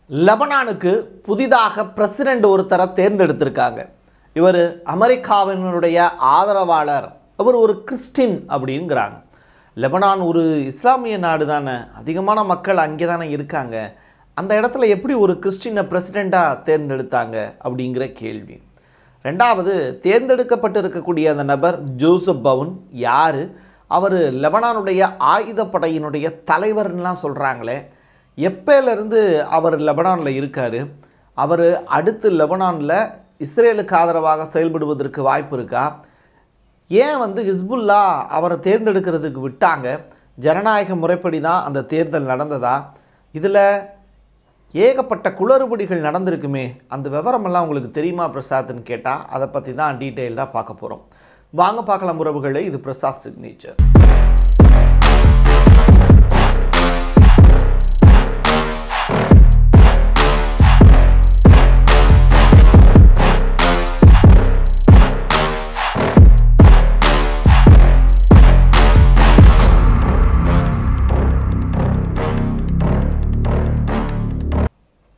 லெபனானுக்கு புதிதாக பிரசிடென்ட் ஒருத்தரை தேர்ந்தெடுத்திருக்காங்க. இவர் அமெரிக்காவினுடைய ஆதரவாளர். அவர் ஒரு கிறிஸ்டின் அப்படிங்கிறாங்க. லெபனான் ஒரு இஸ்லாமிய நாடு தானே, அதிகமான மக்கள் அங்கே தானே இருக்காங்க. அந்த இடத்துல எப்படி ஒரு கிறிஸ்டினை பிரசிடெண்ட்டாக தேர்ந்தெடுத்தாங்க அப்படிங்கிற கேள்வி. ரெண்டாவது, தேர்ந்தெடுக்கப்பட்டு இருக்கக்கூடிய அந்த நபர் ஜோசப் பவுன் யார்? அவர் லெபனானுடைய ஆயுதப்படையினுடைய தலைவர்லாம் சொல்கிறாங்களே, எப்போலேருந்து அவர் லெபனானில் இருக்கார்? அவர் அடுத்து லெபனானில் இஸ்ரேலுக்கு ஆதரவாக செயல்படுவதற்கு வாய்ப்பு இருக்கா? ஏன் ஹிஸ்புல்லா அவரை தேர்ந்தெடுக்கிறதுக்கு விட்டாங்க? ஜனநாயக முறைப்படி தான் அந்த தேர்தல் நடந்ததா? இதில் ஏகப்பட்ட குளறுபடிகள் நடந்திருக்குமே, அந்த விவரமெல்லாம் உங்களுக்கு தெரியுமா பிரசாத்னு கேட்டால் அதை பற்றி தான் டீட்டெயில்டாக பார்க்க போகிறோம். வாங்க பார்க்கலாம் உறவுகளே, இது Prasad signature.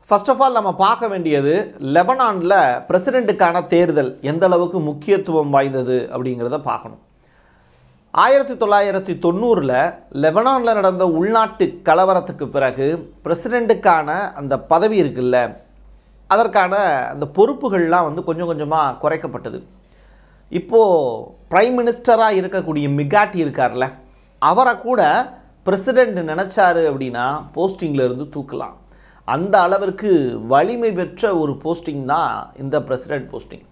First of all நம்ம பார்க்க வேண்டியது, லெபனானில் பிரசிடெண்ட்டுக்கான தேர்தல் எந்த அளவுக்கு முக்கியத்துவம் வாய்ந்தது அப்படிங்கிறத பார்க்கணும். 1990 லெபனானில் நடந்த உள்நாட்டு கலவரத்துக்கு பிறகு பிரசிடெண்ட்டுக்கான அந்த பதவி இருக்குல்ல, அதற்கான அந்த பொறுப்புகள்லாம் கொஞ்சம் கொஞ்சமாக குறைக்கப்பட்டது. இப்போது பிரைம் மினிஸ்டராக இருக்கக்கூடிய மிகாட்டி இருக்கார்ல, அவரை கூட பிரசிடெண்ட் நினச்சாரு அப்படின்னா போஸ்டிங்கில் இருந்து தூக்கலாம். அந்த அளவிற்கு வலிமை பெற்ற ஒரு போஸ்டிங் தான் இந்த பிரசிடெண்ட் போஸ்டிங்.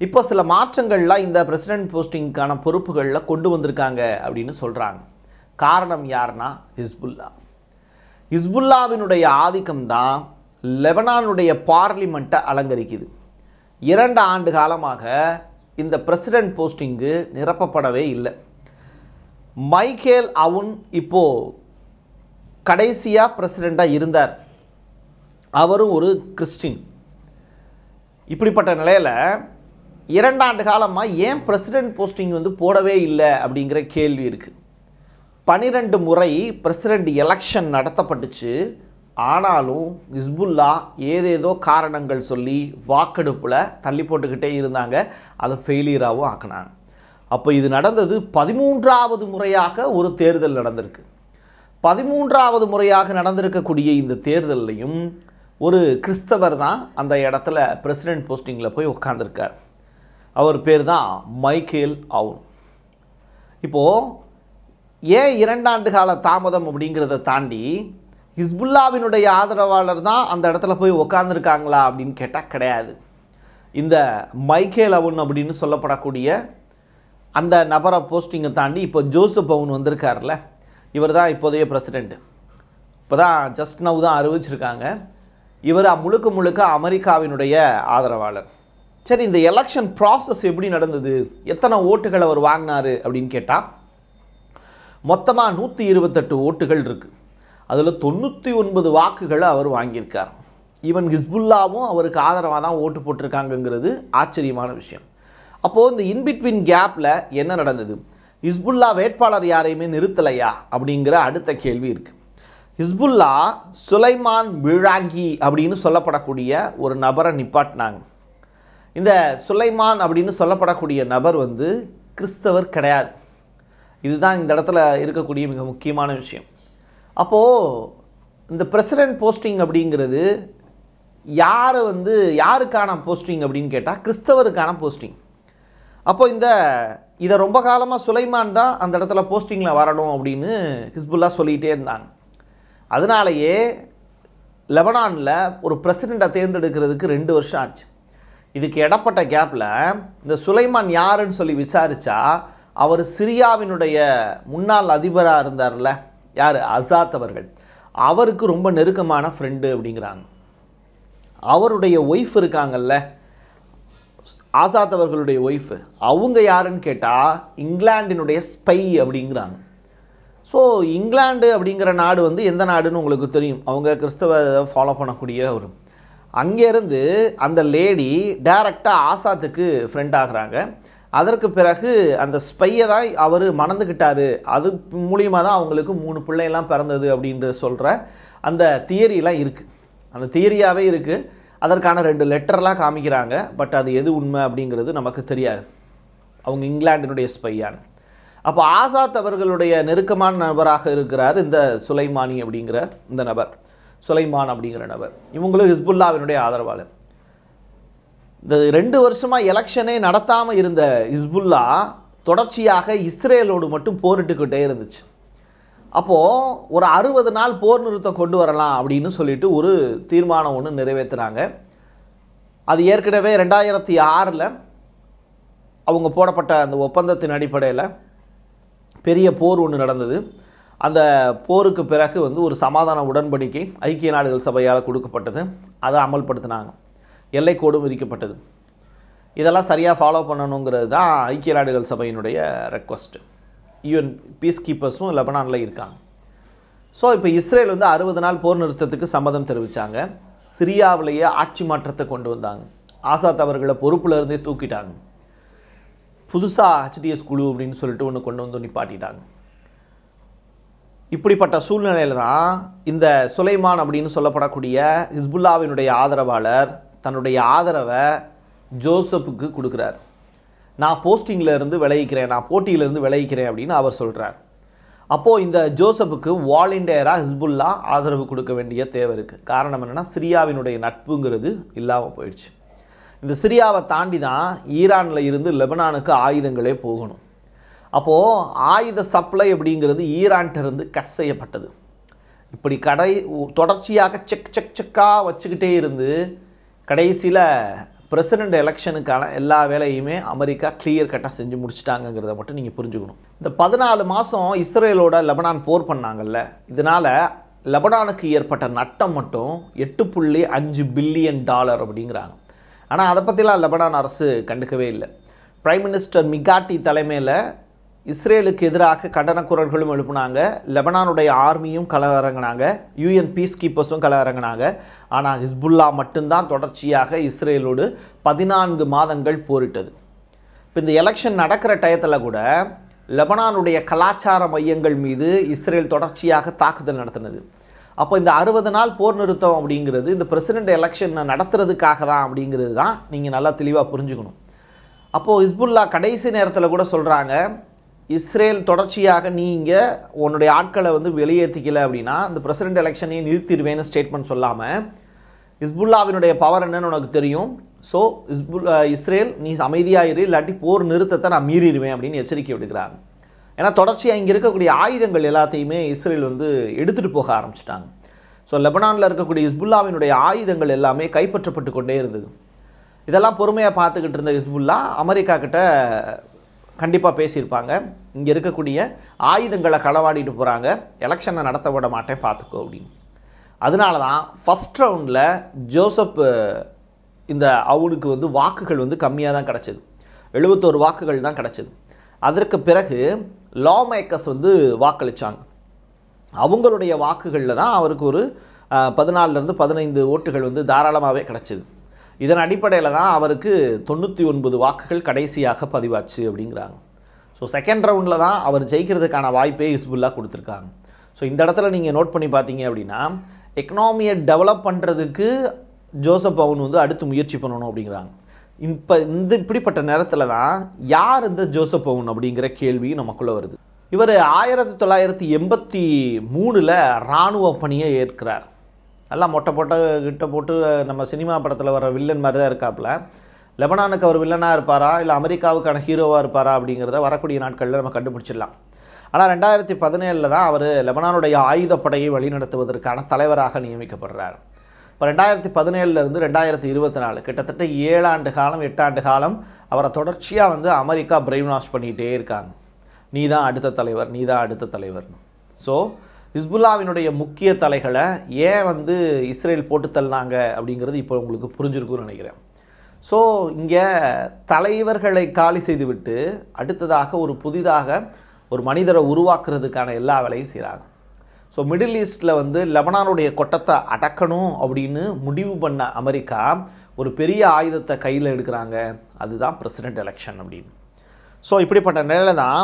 இப்போ சில மாற்றங்கள்லாம் இந்த பிரசிடெண்ட் போஸ்டிங்கான பொறுப்புகளில் கொண்டு வந்திருக்காங்க அப்படின்னு சொல்கிறாங்க. காரணம் யாருன்னா ஹிஸ்புல்லா. ஹிஸ்புல்லாவினுடைய ஆதிக்கம் தான் லெபனானுடைய பார்லிமெண்ட்டை அலங்கரிக்குது. 2 ஆண்டு காலமாக இந்த பிரசிடெண்ட் போஸ்டிங்கு நிரப்பப்படவே இல்லை. மைக்கேல் அவுன் இப்போது கடைசியாக பிரசிடெண்ட்டாக இருந்தார். அவரும் ஒரு கிறிஸ்டின். இப்படிப்பட்ட நிலையில் 2 ஆண்டு காலமாக ஏன் பிரசிடெண்ட் போஸ்டிங் போடவே இல்லை அப்படிங்கிற கேள்வி இருக்குது. 12 முறை பிரசிடெண்ட் எலெக்ஷன் நடத்தப்பட்டுச்சு. ஆனாலும் ஹிஸ்புல்லா ஏதேதோ காரணங்கள் சொல்லி வாக்கெடுப்பில் தள்ளி போட்டுக்கிட்டே இருந்தாங்க. அதை ஃபெயிலியராகவும் ஆக்கினாங்க. அப்போ இது நடந்தது 13வது முறையாக ஒரு தேர்தல் நடந்திருக்கு. 13வது முறையாக நடந்திருக்கக்கூடிய இந்த தேர்தலையும் ஒரு கிறிஸ்தவர் தான் அந்த இடத்துல பிரசிடெண்ட் போஸ்டிங்கில் போய் உட்காந்துருக்கார். அவர் பேர் தான் மைக்கேல் அவுன். இப்போது ஏன் 2 ஆண்டு கால தாமதம் அப்படிங்கிறத தாண்டி ஹிஸ்புல்லாவினுடைய ஆதரவாளர் தான் அந்த இடத்துல போய் உட்காந்துருக்காங்களா அப்படின்னு கேட்டால் கிடையாது. இந்த மைக்கேல் அவுன் அப்படின்னு சொல்லப்படக்கூடிய அந்த நபரை போஸ்டிங்கை தாண்டி இப்போ ஜோசப் பவுன் வந்திருக்கார்ல, இவர் தான் இப்போதைய பிரசிடெண்ட். இப்போ தான் ஜஸ்ட் நவ் தான் அறிவிச்சிருக்காங்க. இவர் முழுக்க அமெரிக்காவினுடைய ஆதரவாளர். சரி, இந்த எலெக்ஷன் ப்ராசஸ் எப்படி நடந்தது, எத்தனை ஓட்டுகள் அவர் வாங்கினார் அப்படின்னு கேட்டால், மொத்தமாக 128 ஓட்டுகள் இருக்குது. அதில் 99 வாக்குகளை அவர் வாங்கியிருக்கார். ஈவன் ஹிஸ்புல்லாவும் அவருக்கு ஆதரவாக தான் ஓட்டு போட்டிருக்காங்கங்கிறது ஆச்சரியமான விஷயம். அப்போது இந்த இன்பிட்வீன் கேப்பில் என்ன நடந்தது? ஹிஸ்புல்லா வேட்பாளர் யாரையுமே நிறுத்தலையா அப்படிங்கிற அடுத்த கேள்வி இருக்குது. ஹிஸ்புல்லா சுலைமான் பிழாங்கி அப்படின்னு சொல்லப்படக்கூடிய ஒரு நபரை நிப்பாட்டினாங்க. இந்த சுலைமான் அப்படின்னு சொல்லப்படக்கூடிய நபர் கிறிஸ்தவர் கிடையாது. இதுதான் இந்த இடத்துல இருக்கக்கூடிய மிக முக்கியமான விஷயம். அப்போது இந்த பிரசிடெண்ட் போஸ்டிங் அப்படிங்கிறது யாருக்கான போஸ்டிங் அப்படின்னு கேட்டால் கிறிஸ்தவருக்கான போஸ்டிங். அப்போ இதை ரொம்ப காலமாக சுலைமான் தான் அந்த இடத்துல போஸ்டிங்கில் வரணும் அப்படின்னு ஹிஸ்புல்லா சொல்லிகிட்டே இருந்தாங்க. அதனாலேயே லெபனானில் ஒரு பிரசிடெண்ட்டை தேர்ந்தெடுக்கிறதுக்கு 2 வருஷம் ஆச்சு. இதுக்கு இடப்பட்ட கேப்பில் இந்த சுலைமான் யாருன்னு சொல்லி விசாரித்தா, அவர் சிரியாவினுடைய முன்னாள் அதிபராக இருந்தார்ல, யார்? அசாத் அவர்கள். அவருக்கு ரொம்ப நெருக்கமான ஃப்ரெண்டு அப்படிங்கிறாங்க. அவருடைய ஒய்ஃப் இருக்காங்கல்ல, ஆசாத் அவர்களுடைய ஒய்ஃபு, அவங்க யாருன்னு கேட்டால் இங்கிலாண்டினுடைய ஸ்பை அப்படிங்கிறாங்க. ஸோ இங்கிலாந்து அப்படிங்கிற நாடு எந்த நாடுன்னு உங்களுக்கு தெரியும். அவங்க கிறிஸ்தவ ஃபாலோ பண்ணக்கூடிய ஒரு, அங்கேருந்து அந்த லேடி டைரெக்டாக ஆசாத்துக்கு ஃப்ரெண்ட் ஆகிறாங்க. அதற்கு பிறகு அந்த ஸ்பையை தான் அவர் மணந்துக்கிட்டாரு. அது மூலியமாக தான் அவங்களுக்கு 3 பிள்ளையெல்லாம் பிறந்தது அப்படின்ற சொல்கிற அந்த தியரிலாம் இருக்குது. அந்த தியரியாகவே இருக்குது. அதற்கான 2 லெட்டர்லாம் காமிக்கிறாங்க. பட் அது எது உண்மை அப்படிங்கிறது நமக்கு தெரியாது. அவங்க இங்கிலாண்டினுடைய ஸ்பையான். அப்போ ஆசாத் அவர்களுடைய நெருக்கமான நபராக இருக்கிறார் இந்த சுலைமானி அப்படிங்கிற இந்த நபர், சுலைமான் அப்படிங்கிற நபர். இவங்களும் ஹிஸ்புல்லாவினுடைய ஆதரவாளர். இந்த 2 வருஷமாக எலெக்ஷனே நடத்தாமல் இருந்த ஹிஸ்புல்லா தொடர்ச்சியாக இஸ்ரேலோடு மட்டும் போரிட்டுக்கிட்டே இருந்துச்சு. அப்போது ஒரு 60 நாள் போர் நிறுத்தம் கொண்டு வரலாம் அப்படின்னு சொல்லிட்டு ஒரு தீர்மானம் ஒன்று நிறைவேற்றுறாங்க. அது ஏற்கனவே 2006 அவங்க போடப்பட்ட அந்த ஒப்பந்தத்தின் அடிப்படையில் பெரிய போர் ஒன்று நடந்தது. அந்த போருக்கு பிறகு ஒரு சமாதான உடன்படிக்கை ஐக்கிய நாடுகள் சபையால் கொடுக்கப்பட்டது. அதை அமல்படுத்தினாங்க. எல்லைக்கோடும் விதிக்கப்பட்டது. இதெல்லாம் சரியாக ஃபாலோ பண்ணணுங்கிறது தான் ஐக்கிய நாடுகள் சபையினுடைய ரெக்வஸ்ட்டு. யூஎன் பீஸ் கீப்பர்ஸும் லெபனானில் இருக்காங்க. ஸோ இப்போ இஸ்ரேல் 60 நாள் போர் நிறுத்தத்துக்கு சம்மதம் தெரிவித்தாங்க. சிரியாவிலேயே ஆட்சி மாற்றத்தை கொண்டு வந்தாங்க. ஆசாத் அவர்களை பொறுப்பில் இருந்தே தூக்கிட்டாங்க. புதுசாக ஹெச்டிஎஸ் குழு அப்படின்னு சொல்லிட்டு ஒன்று கொண்டு வந்து நிப்பாட்டிட்டாங்க. இப்படிப்பட்ட சூழ்நிலையில் தான் இந்த சுலைமான் அப்படின்னு சொல்லப்படக்கூடிய ஹிஸ்புல்லாவினுடைய ஆதரவாளர் தன்னுடைய ஆதரவை ஜோசப்புக்கு கொடுக்குறார். நான் போஸ்டிங்கில் இருந்து விளைவிக்கிறேன், நான் போட்டியிலிருந்து விளைவிக்கிறேன் அப்படின்னு அவர் சொல்கிறார். அப்போது இந்த ஜோசப்புக்கு வாலண்டியராக ஹிஸ்புல்லா ஆதரவு கொடுக்க வேண்டிய தேவை இருக்குது. காரணம் என்னென்னா, சிரியாவினுடைய நட்புங்கிறது இல்லாமல் போயிடுச்சு. இந்த சிரியாவை தாண்டி தான் ஈரானில் இருந்து லெபனானுக்கு ஆயுதங்களே போகணும். அப்போது ஆயுத சப்ளை அப்படிங்கிறது ஈரான்கிட்டருந்து கட் செய்யப்பட்டது. இப்படி தொடர்ச்சியாக செக்காக வச்சுக்கிட்டே இருந்து கடைசியில் பிரசிடெண்ட் எலெக்ஷனுக்கான எல்லா வேலையுமே அமெரிக்கா கிளியர் கட்டாக செஞ்சு முடிச்சிட்டாங்கிறத மட்டும் நீங்கள் புரிஞ்சுக்கணும். இந்த 14 மாதம் இஸ்ரேலோட லெபனான் போர் பண்ணாங்கல்ல, இதனால் லெபனானுக்கு ஏற்பட்ட நட்டம் மட்டும் $8.5 பில்லியன் அப்படிங்கிறாங்க. ஆனால் அதை பற்றிலாம் லெபனான் அரசு கண்டுக்கவே இல்லை. பிரைம் மினிஸ்டர் மிகாட்டி தலைமையில் இஸ்ரேலுக்கு எதிராக கண்டன குரல்களும் எழுப்புனாங்க. லெபனானுடைய ஆர்மியும் களமிறங்கினாங்க, யூஎன் பீஸ் கீப்பர்ஸும் களமிறங்கினாங்க. ஆனால் ஹிஸ்புல்லா மட்டும்தான் தொடர்ச்சியாக இஸ்ரேலோடு 14 மாதங்கள் போரிட்டது. இப்போ இந்த எலெக்ஷன் நடக்கிற டயத்தில் கூட லெபனானுடைய கலாச்சார மையங்கள் மீது இஸ்ரேல் தொடர்ச்சியாக தாக்குதல் நடத்தினது. அப்போ இந்த 60 நாள் போர் நிறுத்தம் அப்படிங்கிறது இந்த பிரசிடெண்ட் எலெக்ஷனை நடத்துறதுக்காக தான் அப்படிங்கிறது தான் நீங்கள் நல்லா தெளிவாக புரிஞ்சுக்கணும். அப்போது ஹிஸ்புல்லா கடைசி நேரத்தில் கூட சொல்கிறாங்க, இஸ்ரேல் தொடர்ச்சியாக நீங்கள் உன்னுடைய ஆட்களை வெளியேற்றிக்கல அப்படின்னா இந்த பிரசிடெண்ட் எலெக்ஷனையும் நிறுத்திடுவேன்னு ஸ்டேட்மெண்ட் சொல்லாமல், ஹிஸ்புல்லாவினுடைய பவர் என்னன்னு உனக்கு தெரியும், ஸோ இஸ்ரேல் நீ அமைதியாக இரு, இல்லாட்டி போர் நிறுத்தத்தை நான் மீறிடுவேன் அப்படின்னு எச்சரிக்கை விடுக்கிறாங்க. ஏன்னா தொடர்ச்சியாக இங்கே இருக்கக்கூடிய ஆயுதங்கள் எல்லாத்தையுமே இஸ்ரேல் எடுத்துகிட்டு போக ஆரம்பிச்சிட்டாங்க. ஸோ லெபனானில் இருக்கக்கூடிய ஹிஸ்புல்லாவினுடைய ஆயுதங்கள் எல்லாமே கைப்பற்றப்பட்டு கொண்டே இருந்தது. இதெல்லாம் பொறுமையாக பார்த்துக்கிட்டு இருந்த ஹிஸ்புல்லா அமெரிக்கா கிட்ட கண்டிப்பாக பேசியிருப்பாங்க, இங்கே இருக்கக்கூடிய ஆயுதங்களை களவாடிட்டு போகிறாங்க, எலெக்ஷனை நடத்த விட மாட்டேன் பார்த்துக்கோ அப்படின்னு. அதனால தான் ஃபஸ்ட் ரவுண்டில் ஜோசப் அவனுக்கு வாக்குகள் கம்மியாக தான் கிடச்சிது. 71 வாக்குகள் தான் கிடச்சிது. அதற்கு பிறகு லா மேக்கர்ஸ் வாக்களித்தாங்க. அவங்களுடைய வாக்குகளில் தான் அவருக்கு ஒரு 14 to 15 ஓட்டுகள் தாராளமாகவே கிடச்சிது. இதன் அடிப்படையில் தான் அவருக்கு 99 வாக்குகள் கடைசியாக பதிவாச்சு அப்படிங்கிறாங்க. ஸோ செகண்ட் ரவுண்டில் தான் அவர் ஜெயிக்கிறதுக்கான வாய்ப்பே ஹிஸ்புல்லா கொடுத்துருக்காங்க. ஸோ இந்த இடத்துல நீங்கள் நோட் பண்ணி பார்த்தீங்க அப்படின்னா, எக்கனாமியை டெவலப் பண்ணுறதுக்கு ஜோசப் அவுன் அடுத்து முயற்சி பண்ணணும் அப்படிங்கிறாங்க. இப்போ இப்படிப்பட்ட நேரத்தில் தான் யார் இந்த ஜோசப் அவுன் அப்படிங்கிற கேள்வி நமக்குள்ளே வருது. இவர் 1983 இராணுவ பணியை ஏற்கிறார். நல்லா மொட்டை போட்டு நம்ம சினிமா படத்தில் வர வில்லன் மாதிரி தான் இருக்காப்புல. லெபனானுக்கு அவர் வில்லனாக இருப்பாரா இல்லை அமெரிக்காவுக்கான ஹீரோவாக இருப்பாரா அப்படிங்கிறத வரக்கூடிய நாட்களில் நம்ம கண்டுபிடிச்சிடலாம். ஆனால் 2017 தான் அவர் லெபனானுடைய ஆயுதப்படையை வழிநடத்துவதற்கான தலைவராக நியமிக்கப்படுறார். இப்போ 2017 to 2024 கிட்டத்தட்ட 7 ஆண்டு காலம் 8 ஆண்டு காலம் அவரை தொடர்ச்சியாக அமெரிக்கா பிரெயின் வாஷ் பண்ணிகிட்டே இருக்காங்க. நீ தான் அடுத்த தலைவர், நீ தான் அடுத்த தலைவர்னு. ஸோ ஹிஸ்புல்லாவினுடைய முக்கிய தலைகளை ஏன் இஸ்ரேல் போட்டு தள்ளினாங்க அப்படிங்கிறது இப்போ உங்களுக்கு புரிஞ்சிருக்குன்னு நினைக்கிறேன். ஸோ இங்கே தலைவர்களை காலி செய்துவிட்டு அடுத்ததாக ஒரு புதிதாக ஒரு மனிதரை உருவாக்குறதுக்கான எல்லா வேலையும் செய்கிறாங்க. ஸோ மிடில் ஈஸ்டில் லெபனானுடைய கொட்டத்தை அடக்கணும் அப்படின்னு முடிவு பண்ண அமெரிக்கா ஒரு பெரிய ஆயுதத்தை கையில் எடுக்கிறாங்க. அதுதான் பிரசிடெண்ட் எலெக்ஷன் அப்படின்னு. ஸோ இப்படிப்பட்ட நிலையில் தான்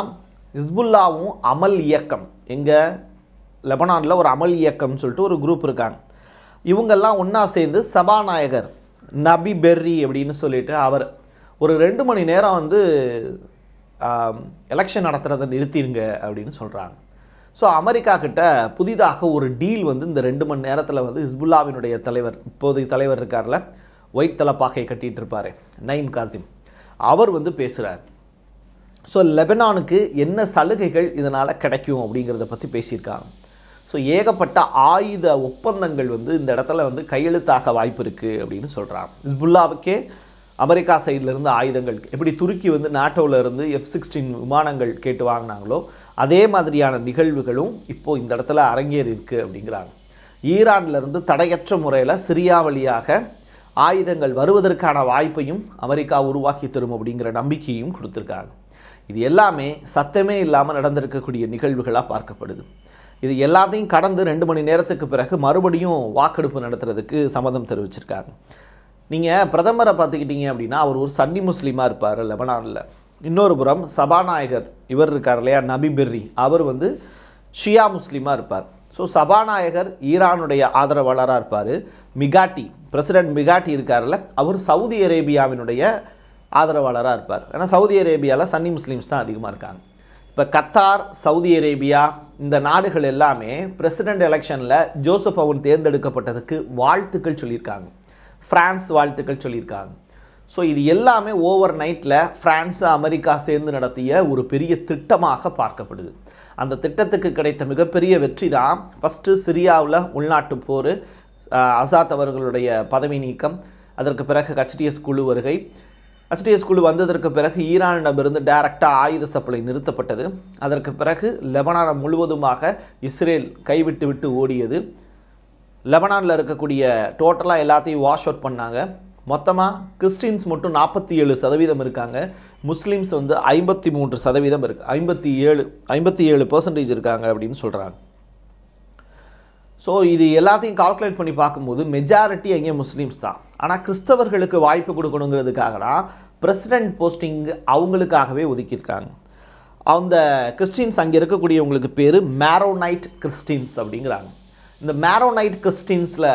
ஹிஸ்புல்லாவும் அமல் இயக்கம், எங்கள் லெபனானில் ஒரு அமல் இயக்கம்னு சொல்லிட்டு ஒரு குரூப் இருக்காங்க. இவங்கெல்லாம் ஒன்றா சேர்ந்து சபாநாயகர் நபி பெர்ரி அப்படின்னு சொல்லிட்டு அவர் ஒரு 2 மணி நேரம் வந்து எலெக்ஷன் நடத்துகிறத நிறுத்திடுங்க அப்படின்னு சொல்கிறாங்க. ஸோ அமெரிக்கா கிட்ட புதிதாக ஒரு டீல் வந்து இந்த 2 மணி நேரத்தில் வந்து ஹிஸ்புல்லாவினுடைய தலைவர், இப்போதைய தலைவர் இருக்கார்ல, ஒயிட் தலப்பாகை கட்டிகிட்டு இருப்பார் நயீம் காசிம், அவர் வந்து பேசுகிறார். ஸோ லெபனானுக்கு என்ன சலுகைகள் இதனால் கிடைக்கும் அப்படிங்கிறத பற்றி பேசியிருக்காங்க. ஸோ ஏகப்பட்ட ஆயுத ஒப்பந்தங்கள் வந்து இந்த இடத்துல வந்து கையெழுத்தாக வாய்ப்பு இருக்குது அப்படின்னு சொல்கிறாங்க. ஹிஸ்புல்லாவுக்கே அமெரிக்கா சைட்லேருந்து ஆயுதங்கள், எப்படி துருக்கி வந்து நாட்டோவில் இருந்து F-16 விமானங்கள் கேட்டு வாங்கினாங்களோ அதே மாதிரியான நிகழ்வுகளும் இப்போது இந்த இடத்துல அரங்கேறி இருக்குது அப்படிங்கிறாங்க. ஈரான்லேருந்து தடையற்ற முறையில் சிரியா வழியாக ஆயுதங்கள் வருவதற்கான வாய்ப்பையும் அமெரிக்கா உருவாக்கி தரும் அப்படிங்கிற நம்பிக்கையும் கொடுத்துருக்காங்க. இது எல்லாமே சத்தமே இல்லாமல் நடந்திருக்கக்கூடிய நிகழ்வுகளாக பார்க்கப்படுது. இது எல்லாத்தையும் கடந்து 2 மணி நேரத்துக்கு பிறகு மறுபடியும் வாக்கெடுப்பு நடத்துறதுக்கு சம்மதம் தெரிவிச்சிருக்காங்க. நீங்கள் பிரதமரை பார்த்துக்கிட்டீங்க அப்படின்னா அவர் ஒரு சன்னி முஸ்லீமாக இருப்பார் லெபனானில். இன்னொரு புறம் சபாநாயகர் இவர் இருக்கார் இல்லையா, நபி பெர்ரி, அவர் வந்து ஷியா முஸ்லீமாக இருப்பார். ஸோ சபாநாயகர் ஈரானுடைய ஆதரவாளராக இருப்பார். மிகாட்டி, பிரசிடென்ட் மிகாட்டி இருக்கார்ல, அவர் சவுதி அரேபியாவினுடைய ஆதரவாளராக இருப்பார். ஏன்னா சவுதி அரேபியாவில் சன்னி முஸ்லீம்ஸ் தான் அதிகமாக இருக்காங்க. இப்போ கத்தார், சவுதி அரேபியா இந்த நாடுகள் எல்லாமே பிரசிடென்ட் எலெக்ஷனில் ஜோசப் அவுன் தேர்ந்தெடுக்கப்பட்டதுக்கு வாழ்த்துக்கள் சொல்லியிருக்காங்க. ஃப்ரான்ஸ் வாழ்த்துக்கள் சொல்லியிருக்காங்க. ஸோ இது எல்லாமே ஓவர் நைட்டில் ஃப்ரான்ஸ் அமெரிக்கா சேர்ந்து நடத்திய ஒரு பெரிய திட்டமாக பார்க்கப்படுது. அந்த திட்டத்துக்கு கிடைத்த மிகப்பெரிய வெற்றி தான் ஃபஸ்ட்டு சிரியாவில் உள்நாட்டு போர், அசாத் அவர்களுடைய பதவி நீக்கம், அதற்கு பிறகு HTS குழு வருகை. HTS குழு வந்ததற்கு பிறகு ஈரானிடமிருந்து டைரக்டாக ஆயுத சப்ளை நிறுத்தப்பட்டது. அதற்கு பிறகு லெபனான் முழுவதுமாக இஸ்ரேல் கைவிட்டு விட்டு ஓடியது. லெபனானில் இருக்கக்கூடிய டோட்டலாக எல்லாத்தையும் வாஷ் அவுட் பண்ணாங்க. மொத்தமாக கிறிஸ்டின்ஸ் மட்டும் 47% இருக்காங்க, முஸ்லீம்ஸ் வந்து 53% இருக்குது, 57% இருக்காங்க அப்படின்னு சொல்கிறாங்க. ஸோ இது எல்லாத்தையும் கால்குலேட் பண்ணி பார்க்கும்போது மெஜாரிட்டி அங்கே முஸ்லீம்ஸ் தான். ஆனால் கிறிஸ்தவர்களுக்கு வாய்ப்பு கொடுக்கணுங்கிறதுக்காக தான் பிரசிடென்ட் போஸ்டிங் அவங்களுக்காகவே ஒதுக்கியிருக்காங்க. அந்த கிறிஸ்டின்ஸ் அங்கே இருக்கக்கூடியவங்களுக்கு பேர் மேரோனைட் கிறிஸ்டின்ஸ் அப்படிங்கிறாங்க. இந்த மேரோனைட் கிறிஸ்டின்ஸில்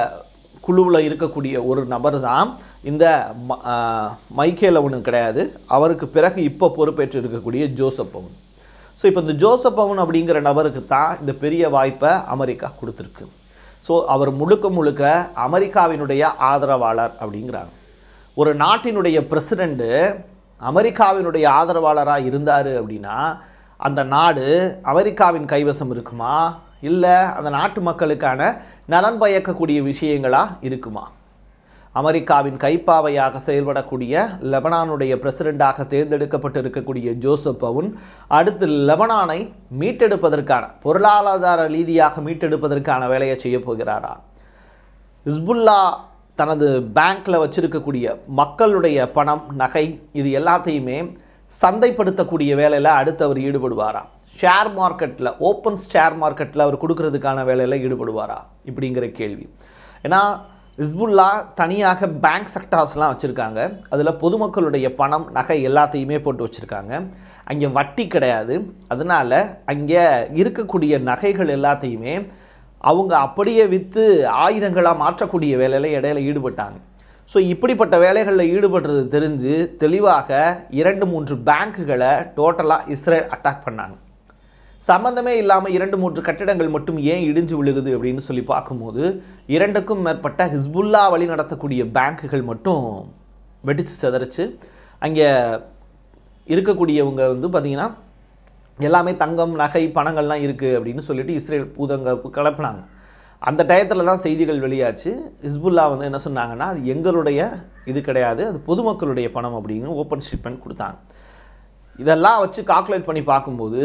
குழுவில் இருக்கக்கூடிய ஒரு நபர் தான் இந்த மைக்கேல் அவுன் கிடையாது, அவருக்கு பிறகு இப்போ பொறுப்பேற்று இருக்கக்கூடிய ஜோசப் அவுன். ஸோ இப்போ இந்த ஜோசப் அவுன் அப்படிங்கிற நபருக்கு தான் இந்த பெரிய வாய்ப்பை அமெரிக்கா கொடுத்துருக்கு. ஸோ அவர் முழுக்க முழுக்க அமெரிக்காவினுடைய ஆதரவாளர் அப்படிங்கிறாங்க. ஒரு நாட்டினுடைய பிரசிடெண்ட்டு அமெரிக்காவினுடைய ஆதரவாளராக இருந்தார் அப்படின்னா அந்த நாடு அமெரிக்காவின் கைவசம் இருக்குமா, இல்லை அந்த நாட்டு மக்களுக்கான நலன் பயக்கக்கூடிய விஷயங்களாக இருக்குமா? அமெரிக்காவின் கைப்பாவையாக செயல்படக்கூடிய லெபனானுடைய பிரசிடெண்டாக தேர்ந்தெடுக்கப்பட்டு இருக்கக்கூடிய ஜோசப் அவுன் அடுத்து லெபனானை மீட்டெடுப்பதற்கான, பொருளாதார ரீதியாக மீட்டெடுப்பதற்கான வேலையை செய்ய போகிறாரா? ஹிஸ்புல்லா தனது பேங்க்கில் வச்சிருக்கக்கூடிய மக்களுடைய பணம், நகை, இது எல்லாத்தையுமே சந்தைப்படுத்தக்கூடிய வேலையில் அடுத்து அவர் ஈடுபடுவாரா? ஷேர் மார்க்கெட்டில், ஓப்பன் ஷேர் மார்க்கெட்டில் அவர் கொடுக்கறதுக்கான வேலையில் ஈடுபடுவாரா இப்படிங்கிற கேள்வி. ஏன்னா ஹிஸ்புல்லா தனியாக பேங்க் செக்டார்ஸ்லாம் வச்சுருக்காங்க, அதில் பொதுமக்களுடைய பணம், நகை எல்லாத்தையுமே போட்டு வச்சுருக்காங்க. அங்கே வட்டி கிடையாது. அதனால் அங்கே இருக்கக்கூடிய நகைகள் எல்லாத்தையுமே அவங்க அப்படியே விற்று ஆயுதங்களாக மாற்றக்கூடிய வேலையில் இடையில ஈடுபட்டாங்க. ஸோ இப்படிப்பட்ட வேலைகளில் ஈடுபடுறது தெரிஞ்சு தெளிவாக 2-3 பேங்க்குகளை டோட்டலாக இஸ்ரேல் அட்டாக் பண்ணாங்க. சம்பந்தமே இல்லாமல் 2-3 கட்டிடங்கள் மட்டும் ஏன் இடிஞ்சு விழுகுது அப்படின்னு சொல்லி பார்க்கும்போது 2க்கும் மேற்பட்ட ஹிஸ்புல்லா வழி நடத்தக்கூடிய பேங்க்குகள் மட்டும் வெடிச்சு சிதறிச்சு. அங்கே இருக்கக்கூடியவங்க வந்து பார்த்திங்கன்னா எல்லாமே தங்கம், நகை, பணங்கள்லாம் இருக்குது அப்படின்னு சொல்லிட்டு இஸ்ரேல் பூதங்க கிளப்பினாங்க. அந்த டயத்தில் தான் செய்திகள் வெளியாச்சு. ஹிஸ்புல்லா வந்து என்ன சொன்னாங்கன்னா, அது எங்களுடைய இது கிடையாது, அது பொதுமக்களுடைய பணம் அப்படின்னு ஓப்பன் ஸ்டேட்மெண்ட் கொடுத்தாங்க. இதெல்லாம் வச்சு கால்குலேட் பண்ணி பார்க்கும்போது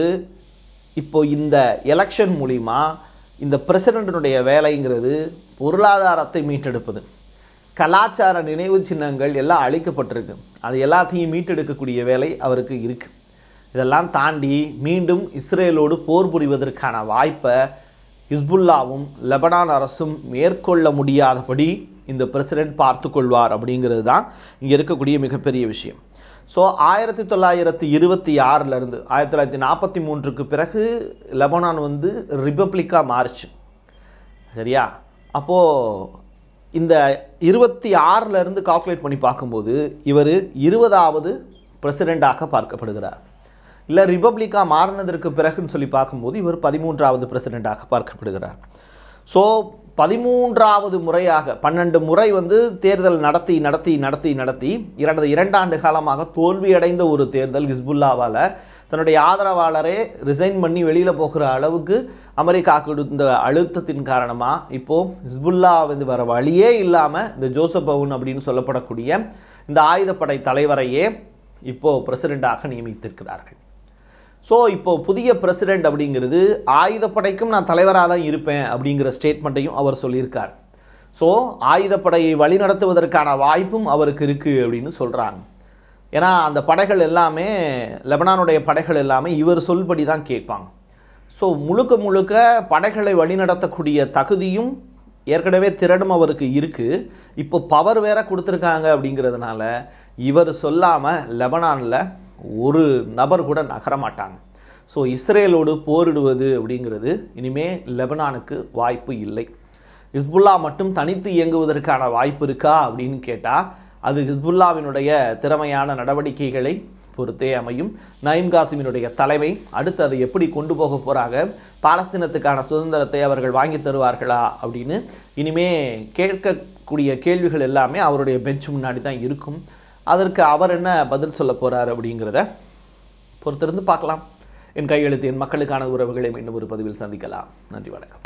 இப்போ இந்த எலெக்ஷன் மூலிமா இந்த பிரசிடென்ட்டினுடைய வேலைங்கிறது பொருளாதாரத்தை மீட்டெடுப்பது, கலாச்சார நினைவு சின்னங்கள் எல்லாம் அழிக்கப்பட்டிருக்கு, அது எல்லாத்தையும் மீட்டெடுக்கக்கூடிய வேலை அவருக்கு இருக்குது. இதெல்லாம் தாண்டி மீண்டும் இஸ்ரேலோடு போர் புரிவதற்கான வாய்ப்பை ஹிஸ்புல்லாவும் லெபனான் அரசும் மேற்கொள்ள முடியாதபடி இந்த பிரசிடென்ட் பார்த்து கொள்வார் அப்படிங்கிறது தான் இங்கே இருக்கக்கூடிய மிகப்பெரிய விஷயம். ஸோ 1926 1943 பிறகு லெபனான் வந்து ரிப்பப்ளிக்காக மாறுச்சு, சரியா? அப்போது இந்த 26 இருந்து கால்குலேட் பண்ணி பார்க்கும்போது இவர் 20வது பிரசிடெண்டாக பார்க்கப்படுகிறார். இல்லை ரிப்பப்ளிக்காக மாறினதற்கு பிறகுன்னு சொல்லி பார்க்கும்போது இவர் 13வது பிரசிடெண்டாக பார்க்கப்படுகிறார். ஸோ 13வது முறையாக 12 முறை வந்து தேர்தல் நடத்தி 2 ஆண்டு காலமாக தோல்வியடைந்த ஒரு தேர்தல் ஹிஸ்புல்லாவால் தன்னுடைய ஆதரவாளரே ரிசைன் பண்ணி வெளியில் போகிற அளவுக்கு அமெரிக்கா கொடுத்த அழுத்தத்தின் காரணமாக இப்போது ஹிஸ்புல்லா வந்து வர வழியே இல்லாமல் இந்த ஜோசப் அவுன் அப்படின்னு சொல்லப்படக்கூடிய இந்த ஆயுதப்படை தலைவரையே இப்போது பிரசிடெண்டாக நியமித்திருக்கிறார்கள். ஸோ இப்போது புதிய பிரசிடெண்ட் அப்படிங்கிறது ஆயுதப்படைக்கும் நான் தலைவராக தான் இருப்பேன் அப்படிங்கிற ஸ்டேட்மெண்ட்டையும் அவர் சொல்லியிருக்கார். ஸோ ஆயுதப்படையை வழிநடத்துவதற்கான வாய்ப்பும் அவருக்கு இருக்குது அப்படின்னு சொல்கிறாங்க. ஏன்னா அந்த படைகள் எல்லாமே லெபனானுடைய படைகள் எல்லாமே இவர் சொல்படி தான் கேட்பாங்க. ஸோ முழுக்க படைகளை வழிநடத்தக்கூடிய தகுதியும் ஏற்கனவே திறனும் அவருக்கு இருக்குது. இப்போ பவர் வேற கொடுத்துருக்காங்க அப்படிங்கிறதுனால இவர் சொல்லாமல் லெபனானில் ஒரு நபர் கூட நகரமாட்டாங்க. ஸோ இஸ்ரேலோடு போரிடுவது அப்படிங்கிறது இனிமேல் லெபனானுக்கு வாய்ப்பு இல்லை. ஹிஸ்புல்லா மட்டும் தனித்து இயங்குவதற்கான வாய்ப்பு இருக்கா அப்படின்னு கேட்டால் அது ஹிஸ்புல்லாவினுடைய திறமையான நடவடிக்கைகளை பொறுத்தே அமையும். நயீம் காசிமினுடைய தலைமை அடுத்து அதை எப்படி கொண்டு போக போகிறாங்க, பாலஸ்தீனத்துக்கான சுதந்திரத்தை அவர்கள் வாங்கி தருவார்களா அப்படின்னு இனிமே கேட்கக்கூடிய கேள்விகள் எல்லாமே அவருடைய பெஞ்ச் முன்னாடி தான் இருக்கும். அதற்கு அவர் என்ன பதில் சொல்ல போகிறார் அப்படிங்கிறத பொறுத்திருந்து பார்க்கலாம். என் கையெழுத்து என் மக்களுக்கான உறவுகளை மீண்டும் ஒரு பதிவில் சந்திக்கலாம். நன்றி, வணக்கம்.